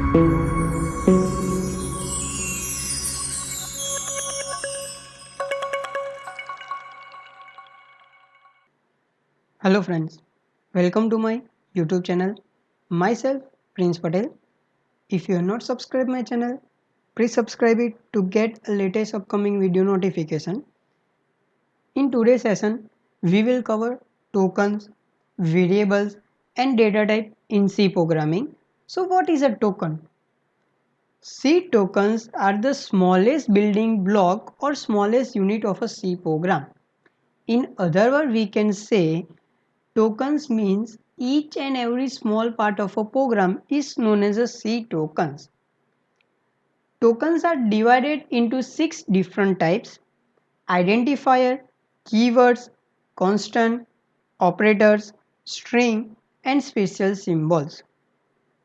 Hello friends, welcome to my YouTube channel. Myself Prince Patel. If you have not subscribed my channel, please subscribe it to get a latest upcoming video notification. In today's session, we will cover tokens, variables and data type in C programming. So what is a token? C tokens are the smallest building block or smallest unit of a C program. In other words, we can say tokens means each and every small part of a program is known as a C tokens. Tokens are divided into 6 different types: identifier, keywords, constant, operators, string, and special symbols.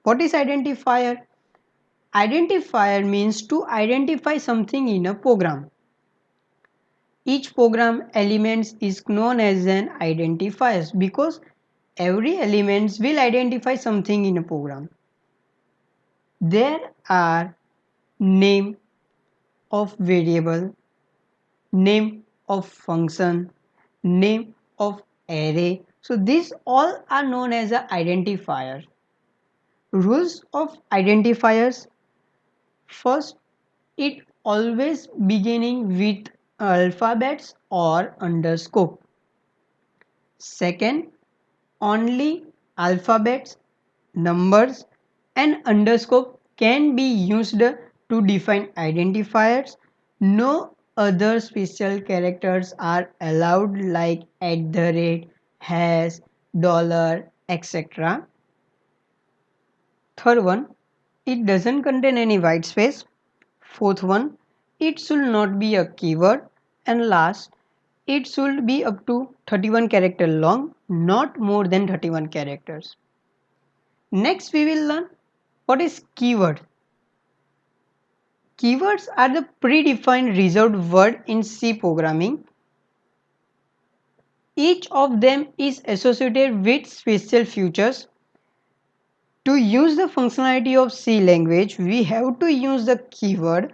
What is identifier? Identifier means to identify something in a program. Each program element is known as an identifier because every element will identify something in a program. There are name of variable, name of function, name of array. So these all are known as a identifier. Rules of identifiers. First, it always beginning with alphabets or underscore. Second, only alphabets, numbers and underscore can be used to define identifiers. No other special characters are allowed like @ hash, dollar, etc. Third one, it doesn't contain any white space. Fourth one, it should not be a keyword. And last, it should be up to 31 character long, not more than 31 characters. Next we will learn what is keyword. Keywords are the predefined reserved word in C programming. Each of them is associated with special features. To use the functionality of C language, we have to use the keyword.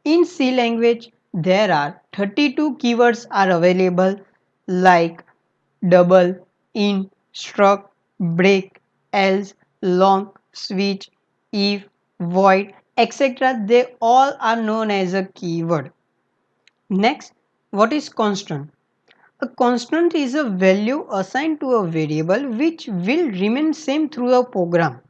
In C language, there are 32 keywords are available like double, in, struct, break, else, long, switch, if, void, etc. They all are known as a keyword. Next, what is constant? A constant is a value assigned to a variable which will remain same through a program.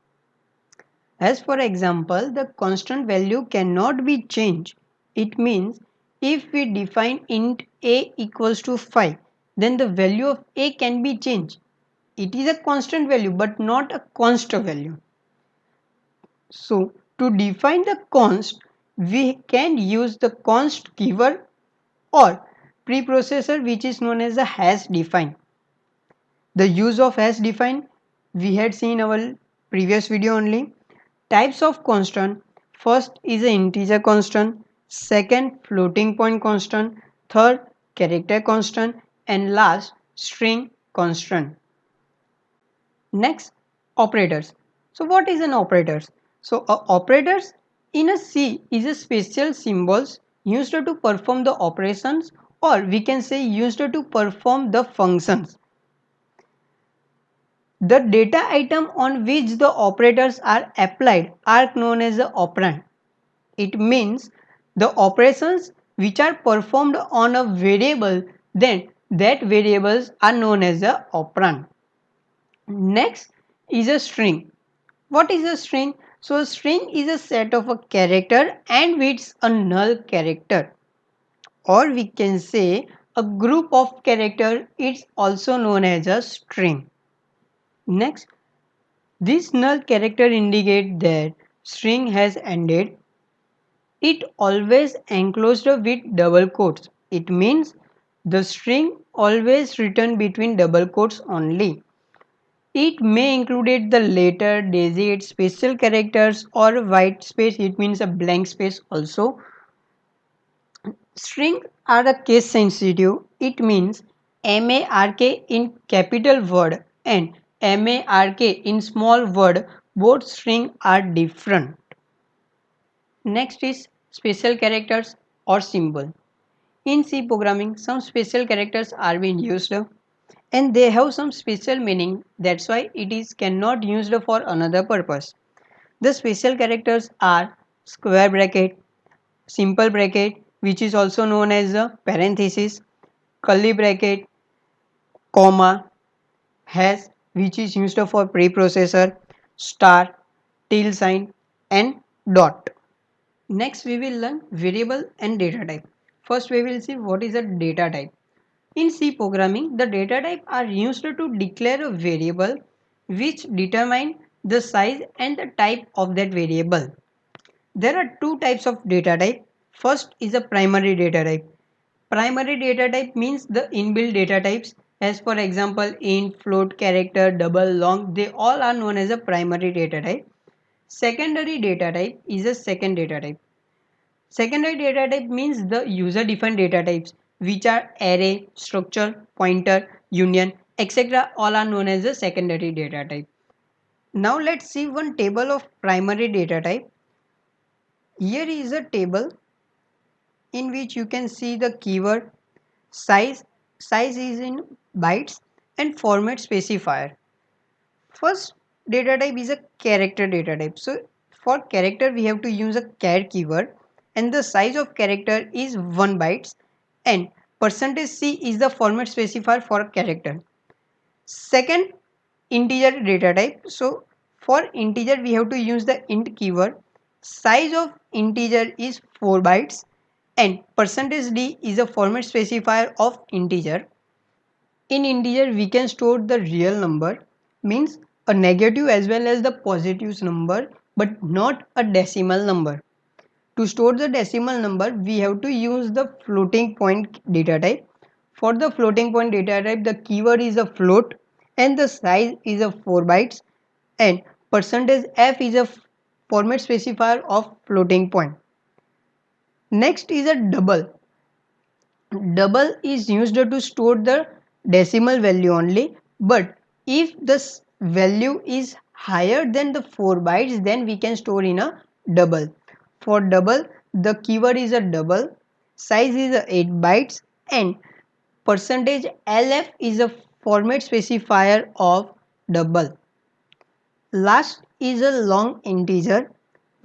As for example, the constant value cannot be changed. It means if we define int a equals to 5, then the value of a can be changed. It is a constant value but not a const value. So to define the const, we can use the const keyword or preprocessor which is known as a hash define. The use of hash define we had seen in our previous video only. Types of constant. First is an integer constant, second floating point constant, third character constant and last string constant. Next, operators. So what is an operators? So operators in a C is a special symbols used to perform the operations, or we can say used to perform the functions. The data item on which the operators are applied are known as the operand. It means the operations which are performed on a variable, then that variables are known as the operand. Next is a string. What is a string? So a string is a set of a character and it's a null character, or we can say a group of character. It's also known as a string. Next, this null character indicate that string has ended. It always enclosed with double quotes. It means the string always written between double quotes only. It may include the letter, digit, special characters or white space. It means a blank space also. Strings are a case sensitive. It means MARK in capital word and MARK in small word. Both strings are different. Next is special characters or symbol. In C programming, some special characters are being used and they have some special meaning. That's why it is cannot used for another purpose. The special characters are square bracket, simple bracket, which is also known as a parenthesis, curly bracket, comma, hash, which is used for preprocessor, star, tilde sign, and dot. Next, we will learn variable and data type. First, we will see what is a data type. In C programming, the data type are used to declare a variable which determine the size and the type of that variable. There are two types of data type. First is a primary data type. Primary data type means the inbuilt data types, as for example int, float, character, double, long, they all are known as a primary data type. Secondary data type is a second data type. Secondary data type means the user defined data types, which are array, structure, pointer, union, etc. all are known as a secondary data type. Now let's see one table of primary data type. Here is a table in which you can see the keyword size. Size is in bytes and format specifier. First data type is a character data type. So for character we have to use a char keyword and the size of character is 1 bytes and percentage %c is the format specifier for character. Second, integer data type. So for integer we have to use the int keyword. Size of integer is 4 bytes and percentage %d is a format specifier of integer. In integer we can store the real number, means a negative as well as the positive number, but not a decimal number. To store the decimal number we have to use the floating point data type. For the floating point data type the keyword is a float and the size is a 4 bytes and percentage %f is a format specifier of floating point. Next is a double. Double is used to store the decimal value only, but if this value is higher than the 4 bytes then we can store in a double. For double the keyword is a double, size is a 8 bytes and percentage %lf is a format specifier of double. Last is a long integer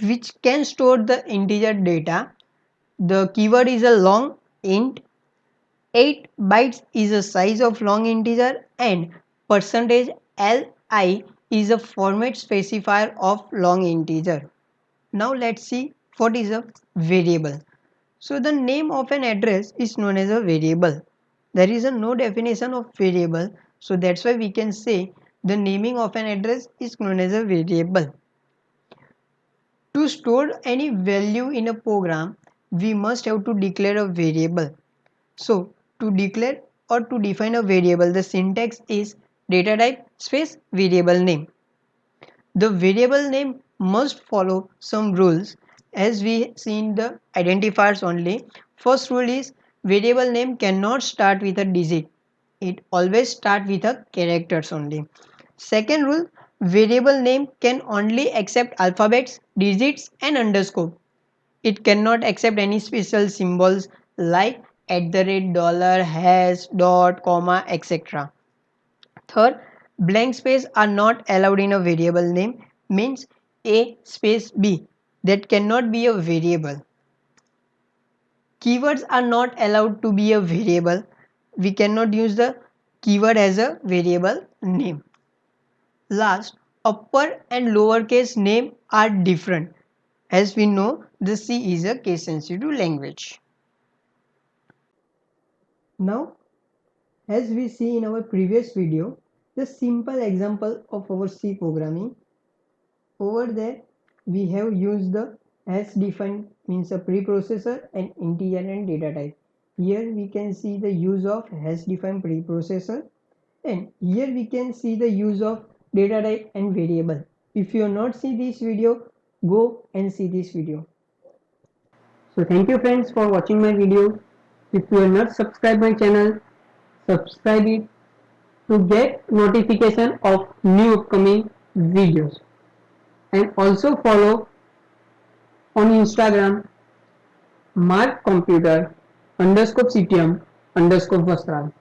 which can store the integer data. The keyword is a long int. 8 bytes is the size of long integer and percentage %li is a format specifier of long integer. Now let's see what is a variable. So the name of an address is known as a variable. There is no definition of variable, so that's why we can say the naming of an address is known as a variable. To store any value in a program, we must have to declare a variable. So to declare or to define a variable, the syntax is data type space variable name. The variable name must follow some rules as we see in the identifiers only. First rule is variable name cannot start with a digit. It always start with a characters only. Second rule, variable name can only accept alphabets, digits and underscore. It cannot accept any special symbols like @ dollar, hash, dot, comma, etc. Third, blank space are not allowed in a variable name, means A space B, that cannot be a variable. Keywords are not allowed to be a variable. We cannot use the keyword as a variable name. Last, upper and lowercase name are different. As we know, the C is a case sensitive language. Now, as we see in our previous video, the simple example of our C programming. Over there, we have used the hash defined, means a preprocessor and integer and data type. Here we can see the use of hash defined preprocessor and here we can see the use of data type and variable. If you have not seen this video, go and see this video. So thank you friends for watching my video. If you are not subscribed my channel, subscribe it to get notification of new upcoming videos and also follow On Instagram, mark computer _ctm _vastral.